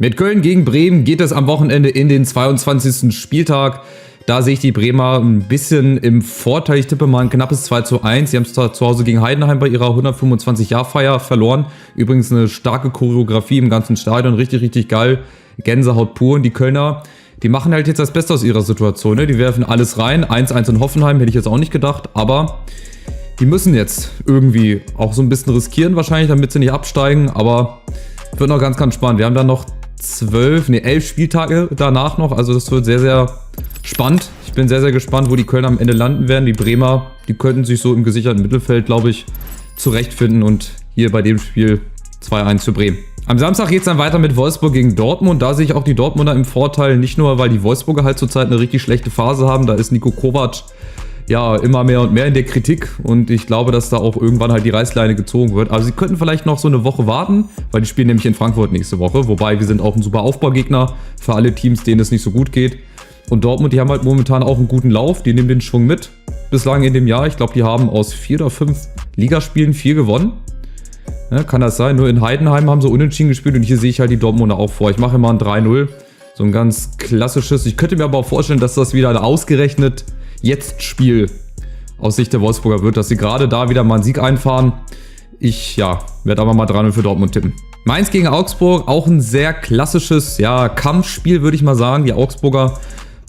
Mit Köln gegen Bremen geht es am Wochenende in den 22. Spieltag. Da sehe ich die Bremer ein bisschen im Vorteil. Ich tippe mal ein knappes 2:1. Sie haben es zwar zu Hause gegen Heidenheim bei ihrer 125-Jahr-Feier verloren. Übrigens eine starke Choreografie im ganzen Stadion. Richtig, richtig geil. Gänsehaut pur. Und die Kölner, die machen halt jetzt das Beste aus ihrer Situation. Ne? Die werfen alles rein. 1:1 in Hoffenheim, hätte ich jetzt auch nicht gedacht. Aber die müssen jetzt irgendwie auch so ein bisschen riskieren wahrscheinlich, damit sie nicht absteigen. Aber wird noch ganz, ganz spannend. Wir haben dann noch 11 Spieltage danach noch. Also das wird sehr, sehr spannend. Ich bin sehr, sehr gespannt, wo die Kölner am Ende landen werden. Die Bremer, die könnten sich so im gesicherten Mittelfeld, glaube ich, zurechtfinden. Und hier bei dem Spiel 2:1 für Bremen. Am Samstag geht es dann weiter mit Wolfsburg gegen Dortmund. Da sehe ich auch die Dortmunder im Vorteil. Nicht nur, weil die Wolfsburger halt zurzeit eine richtig schlechte Phase haben. Da ist Nico Kovac ja immer mehr und mehr in der Kritik. Und ich glaube, dass da auch irgendwann halt die Reißleine gezogen wird. Also sie könnten vielleicht noch so eine Woche warten, weil die spielen nämlich in Frankfurt nächste Woche. Wobei wir sind auch ein super Aufbaugegner für alle Teams, denen es nicht so gut geht. Und Dortmund, die haben halt momentan auch einen guten Lauf. Die nehmen den Schwung mit bislang in dem Jahr. Ich glaube, die haben aus 4 oder 5 Ligaspielen 4 gewonnen. Ja, kann das sein? Nur in Heidenheim haben sie unentschieden gespielt. Und hier sehe ich halt die Dortmunder auch vor. Ich mache immer ein 3:0. So ein ganz klassisches. Ich könnte mir aber auch vorstellen, dass das wieder ein ausgerechnet Jetzt-Spiel aus Sicht der Wolfsburger wird, dass sie gerade da wieder mal einen Sieg einfahren. Ich, werde aber mal 3:0 für Dortmund tippen. Mainz gegen Augsburg, auch ein sehr klassisches, Kampfspiel, würde ich mal sagen. Die Augsburger,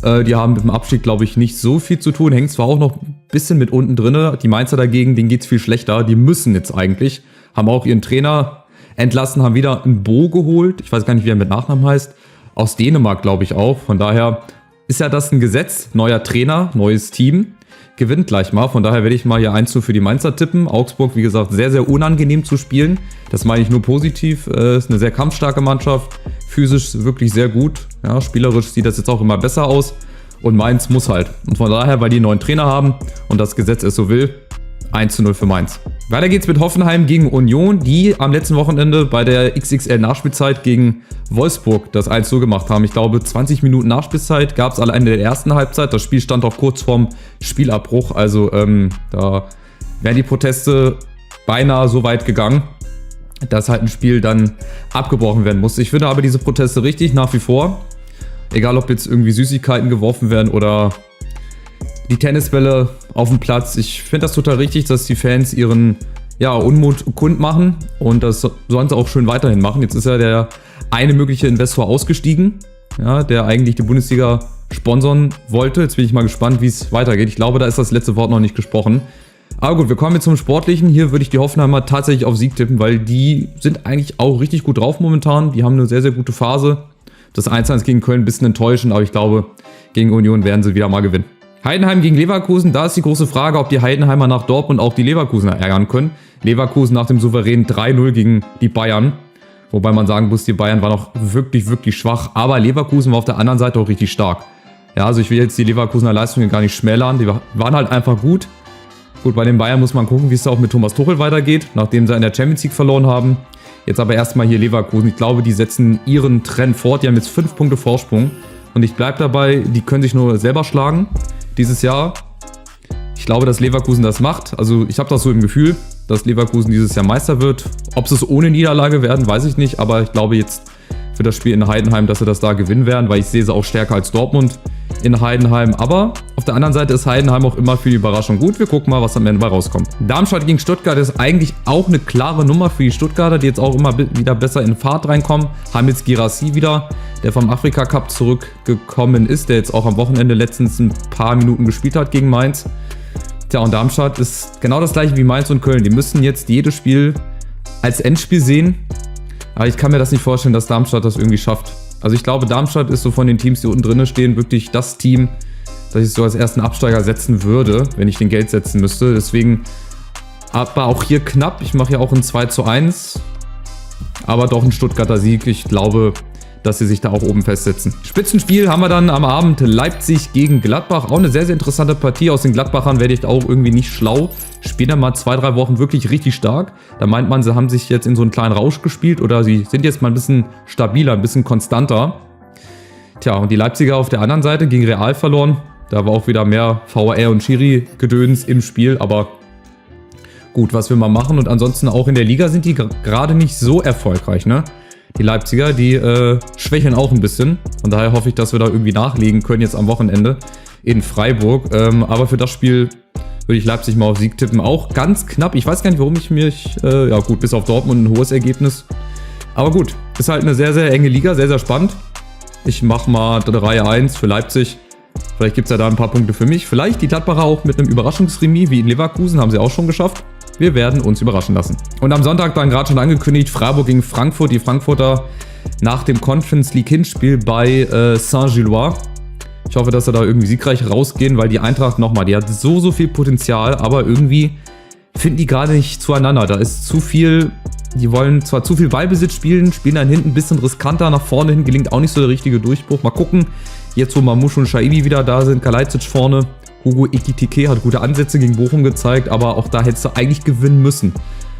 die haben mit dem Abstieg, glaube ich, nicht so viel zu tun. Hängt zwar auch noch ein bisschen mit unten drin. Die Mainzer dagegen, denen geht es viel schlechter. Die müssen jetzt eigentlich. Haben auch ihren Trainer entlassen, haben wieder einen Bo geholt. Ich weiß gar nicht, wie er mit Nachnamen heißt. Aus Dänemark, glaube ich auch. Von daher ist ja das ein Gesetz. Neuer Trainer, neues Team. Gewinnt gleich mal. Von daher werde ich mal hier 1:0 für die Mainzer tippen. Augsburg, wie gesagt, sehr, sehr unangenehm zu spielen. Das meine ich nur positiv. Ist eine sehr kampfstarke Mannschaft. Physisch wirklich sehr gut. Ja, spielerisch sieht das jetzt auch immer besser aus. Und Mainz muss halt. Und von daher, weil die einen neuen Trainer haben und das Gesetz es so will, 1:0 für Mainz. Weiter geht's mit Hoffenheim gegen Union, die am letzten Wochenende bei der XXL-Nachspielzeit gegen Wolfsburg das 1:0 gemacht haben. Ich glaube, 20 Minuten Nachspielzeit gab es allein in der ersten Halbzeit. Das Spiel stand auch kurz vorm Spielabbruch. Also da wären die Proteste beinahe so weit gegangen, dass halt ein Spiel dann abgebrochen werden musste. Ich finde aber diese Proteste richtig, nach wie vor. Egal, ob jetzt irgendwie Süßigkeiten geworfen werden oder die Tennisbälle auf dem Platz. Ich finde das total richtig, dass die Fans ihren Unmut kundmachen und das sollen sie auch schön weiterhin machen. Jetzt ist ja der eine mögliche Investor ausgestiegen, der eigentlich die Bundesliga sponsern wollte. Jetzt bin ich mal gespannt, wie es weitergeht. Ich glaube, da ist das letzte Wort noch nicht gesprochen. Aber gut, wir kommen jetzt zum Sportlichen. Hier würde ich die Hoffenheimer tatsächlich auf Sieg tippen, weil die sind eigentlich auch richtig gut drauf momentan. Die haben eine sehr, sehr gute Phase. Das 1:1 gegen Köln ein bisschen enttäuschend, aber ich glaube, gegen Union werden sie wieder mal gewinnen. Heidenheim gegen Leverkusen, da ist die große Frage, ob die Heidenheimer nach Dortmund auch die Leverkusener ärgern können. Leverkusen nach dem souveränen 3:0 gegen die Bayern. Wobei man sagen muss, die Bayern waren auch wirklich, wirklich schwach. Aber Leverkusen war auf der anderen Seite auch richtig stark. Ja, also ich will jetzt die Leverkusener Leistungen gar nicht schmälern. Die waren halt einfach gut. Gut, bei den Bayern muss man gucken, wie es da auch mit Thomas Tuchel weitergeht, nachdem sie in der Champions League verloren haben. Jetzt aber erstmal hier Leverkusen. Ich glaube, die setzen ihren Trend fort. Die haben jetzt 5 Punkte Vorsprung. Und ich bleibe dabei, die können sich nur selber schlagen dieses Jahr. Ich glaube, dass Leverkusen das macht. Also ich habe das so im Gefühl, dass Leverkusen dieses Jahr Meister wird. Ob sie es ohne Niederlage werden, weiß ich nicht. Aber ich glaube jetzt für das Spiel in Heidenheim, dass sie das da gewinnen werden, weil ich sehe sie auch stärker als Dortmund in Heidenheim. Aber auf der anderen Seite ist Heidenheim auch immer für die Überraschung gut. Wir gucken mal, was am Ende bei rauskommt. Darmstadt gegen Stuttgart ist eigentlich auch eine klare Nummer für die Stuttgarter, die jetzt auch immer wieder besser in Fahrt reinkommen. Haben jetzt Girassi wieder, der vom Afrika Cup zurückgekommen ist, der jetzt auch am Wochenende letztens ein paar Minuten gespielt hat gegen Mainz. Tja, und Darmstadt ist genau das gleiche wie Mainz und Köln. Die müssen jetzt jedes Spiel als Endspiel sehen. Aber ich kann mir das nicht vorstellen, dass Darmstadt das irgendwie schafft. Also ich glaube, Darmstadt ist so von den Teams, die unten drin stehen, wirklich das Team, das ich so als ersten Absteiger setzen würde, wenn ich den Geld setzen müsste. Deswegen, aber auch hier knapp. Ich mache ja auch ein 2:1. Aber doch ein Stuttgarter Sieg. Ich glaube, dass sie sich da auch oben festsetzen. Spitzenspiel haben wir dann am Abend Leipzig gegen Gladbach. Auch eine sehr, sehr interessante Partie. Aus den Gladbachern werde ich auch irgendwie nicht schlau. Spielen dann mal 2, 3 Wochen wirklich richtig stark. Da meint man, sie haben sich jetzt in so einen kleinen Rausch gespielt oder sie sind jetzt mal ein bisschen stabiler, ein bisschen konstanter. Tja, und die Leipziger auf der anderen Seite gegen Real verloren. Da war auch wieder mehr VAR und Schiri-Gedöns im Spiel, aber gut, was will man machen? Und ansonsten auch in der Liga sind die gerade nicht so erfolgreich, ne? Die Leipziger, die schwächeln auch ein bisschen. Von daher hoffe ich, dass wir da irgendwie nachlegen können jetzt am Wochenende in Freiburg. Aber für das Spiel würde ich Leipzig mal auf Sieg tippen. Auch ganz knapp. Ich weiß gar nicht, warum ich mich... ja gut, bis auf Dortmund ein hohes Ergebnis. Aber gut, ist halt eine sehr, sehr enge Liga. Sehr, sehr spannend. Ich mache mal Reihe 1 für Leipzig. Vielleicht gibt es ja da ein paar Punkte für mich. Vielleicht die Gladbacher auch mit einem Überraschungsremis wie in Leverkusen. Haben sie auch schon geschafft. Wir werden uns überraschen lassen. Und am Sonntag dann gerade schon angekündigt, Freiburg gegen Frankfurt. Die Frankfurter nach dem Conference League Hinspiel bei Saint-Gilloise. Ich hoffe, dass sie da irgendwie siegreich rausgehen, weil die Eintracht nochmal, die hat so viel Potenzial, aber irgendwie finden die gerade nicht zueinander. Da ist zu viel, die wollen zwar zu viel Ballbesitz spielen dann hinten ein bisschen riskanter, nach vorne hin gelingt auch nicht so der richtige Durchbruch. Mal gucken, jetzt wo Mamouche und Shaibi wieder da sind, Kalajdzic vorne, Hugo Ekitike hat gute Ansätze gegen Bochum gezeigt, aber auch da hättest du eigentlich gewinnen müssen.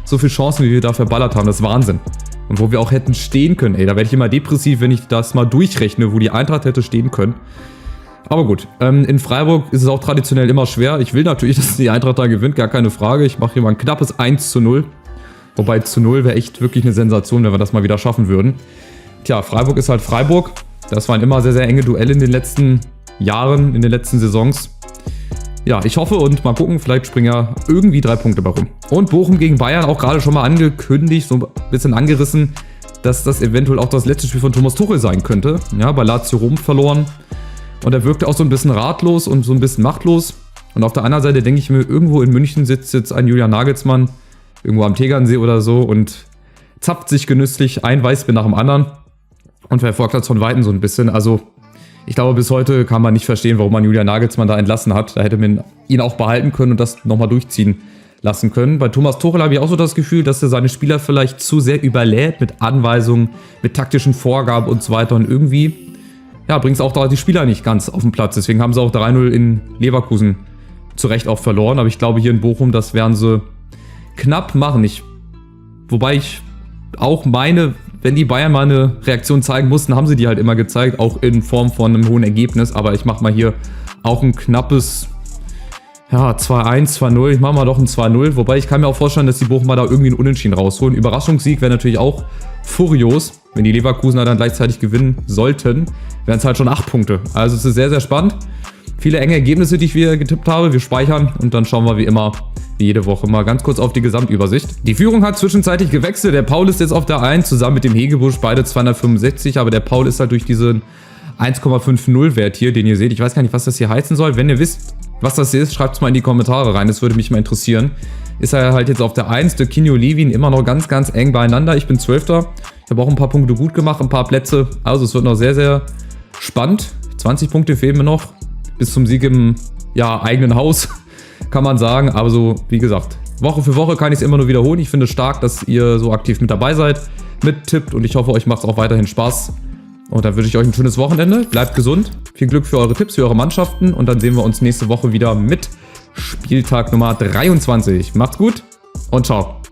So viele Chancen, wie wir da verballert haben, das ist Wahnsinn. Und wo wir auch hätten stehen können, ey, da werde ich immer depressiv, wenn ich das mal durchrechne, wo die Eintracht hätte stehen können. Aber gut, in Freiburg ist es auch traditionell immer schwer. Ich will natürlich, dass die Eintracht da gewinnt, gar keine Frage. Ich mache hier mal ein knappes 1:0. Wobei zu 0 wäre echt wirklich eine Sensation, wenn wir das mal wieder schaffen würden. Tja, Freiburg ist halt Freiburg. Das waren immer sehr, sehr enge Duelle in den letzten Jahren, in den letzten Saisons. Ja, ich hoffe und mal gucken, vielleicht springen ja irgendwie 3 Punkte bei rum. Und Bochum gegen Bayern auch gerade schon mal angekündigt, so ein bisschen angerissen, dass das eventuell auch das letzte Spiel von Thomas Tuchel sein könnte. Ja, bei Lazio Rom verloren. Und er wirkte auch so ein bisschen ratlos und so ein bisschen machtlos. Und auf der anderen Seite denke ich mir, irgendwo in München sitzt jetzt ein Julian Nagelsmann, irgendwo am Tegernsee oder so und zapft sich genüsslich ein Weißbier nach dem anderen und verfolgt das von Weitem so ein bisschen. Also ich glaube, bis heute kann man nicht verstehen, warum man Julian Nagelsmann da entlassen hat. Da hätte man ihn auch behalten können und das nochmal durchziehen lassen können. Bei Thomas Tuchel habe ich auch so das Gefühl, dass er seine Spieler vielleicht zu sehr überlädt mit Anweisungen, mit taktischen Vorgaben und so weiter. Und irgendwie ja, bringt es auch da die Spieler nicht ganz auf den Platz. Deswegen haben sie auch 3:0 in Leverkusen zu Recht auch verloren. Aber ich glaube, hier in Bochum, das werden sie knapp machen. Wobei ich auch meine, wenn die Bayern mal eine Reaktion zeigen mussten, haben sie die halt immer gezeigt, auch in Form von einem hohen Ergebnis. Aber ich mache mal hier auch ein knappes 2:1, 2:0. Ich mache mal doch ein 2:0. Wobei ich kann mir auch vorstellen, dass die Bochumer da irgendwie einen Unentschieden rausholen. Überraschungssieg wäre natürlich auch furios. Wenn die Leverkusener dann gleichzeitig gewinnen sollten, wären es halt schon 8 Punkte. Also es ist sehr, sehr spannend. Viele enge Ergebnisse, die ich wieder getippt habe. Wir speichern und dann schauen wir wie immer, wie jede Woche, mal ganz kurz auf die Gesamtübersicht. Die Führung hat zwischenzeitlich gewechselt. Der Paul ist jetzt auf der 1, zusammen mit dem Hegebusch, beide 265. Aber der Paul ist halt durch diesen 1,50 Wert hier, den ihr seht. Ich weiß gar nicht, was das hier heißen soll. Wenn ihr wisst, was das hier ist, schreibt es mal in die Kommentare rein. Das würde mich mal interessieren. Ist er halt jetzt auf der 1. Der Kinyo Levin immer noch ganz, ganz eng beieinander. Ich bin 12. Ich habe auch ein paar Punkte gut gemacht, ein paar Plätze. Also es wird noch sehr, sehr spannend. 20 Punkte fehlen mir noch. Bis zum Sieg im eigenen Haus, kann man sagen. Aber so, wie gesagt, Woche für Woche kann ich es immer nur wiederholen. Ich finde es stark, dass ihr so aktiv mit dabei seid, mittippt. Und ich hoffe, euch macht es auch weiterhin Spaß. Und dann wünsche ich euch ein schönes Wochenende. Bleibt gesund. Viel Glück für eure Tipps, für eure Mannschaften. Und dann sehen wir uns nächste Woche wieder mit Spieltag Nummer 23. Macht's gut und ciao.